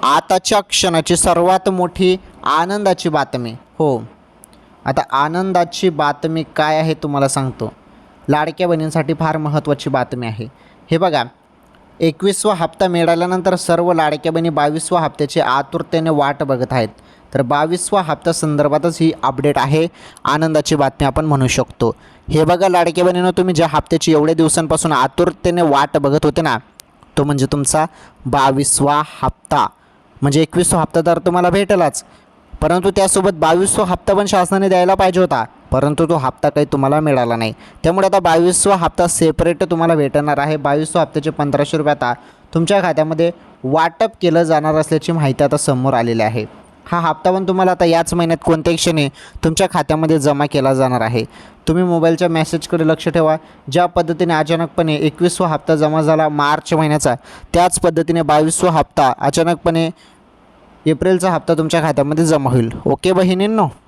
आताच्या क्षणाची सर्वात मोठी आनंदाची बातमी. हो, आता आनंदाची बातमी काय आहे तुम्हाला सांगतो. लाडक्या बहिणींसाठी फार महत्त्वाची बातमी आहे. हे बघा, 21वा हप्ता मिळाल्यानंतर सर्व लाडक्या बहिणी 22व्या हप्त्याची आतुरतेने वाट बघत आहेत. तर 22वा हप्त्या संदर्भातच ही अपडेट आहे, आनंदाची बातमी आपण म्हणू शकतो. हे बघा लाडक्या बहिणींनो, तुम्ही ज्या हप्त्याची एवढ्या दिवसांपासून आतुरतेने वाट बघत होते ना, तो म्हणजे तुमचा 22वा हप्ता. म्हणजे 21वा हप्ता तर तुम्हाला भेटेलच, परंतु त्यासोबत 22वा हप्ता पण शासनाने द्यायला पाहिजे होता, परंतु तो हप्ता काही तुम्हाला मिळाला नाही. त्यामुळे आता 22वा हप्ता सेपरेट तुम्हाला भेटणार आहे. 22वा हप्त्याचे 1500 रुपये आता तुमच्या खात्यामध्ये वाटप केलं जाणार असल्याची माहिती आता समोर आलेली आहे. हा हप्ता पण तुम्हाला आता याच महिन्यात कोणत्याही क्षणी तुमच्या खात्यामध्ये जमा केला जाणार आहे. तुम्ही मोबाईलच्या मेसेजकडे लक्ष ठेवा. ज्या पद्धतीने अचानकपणे 21वा हप्ता जमा झाला मार्च महिन्याचा, त्याच पद्धतीने 22वा हप्ता अचानकपणे एप्रिलचा हप्ता तुमच्या खात्यामध्ये जमा होईल. ओके बहिणींनो.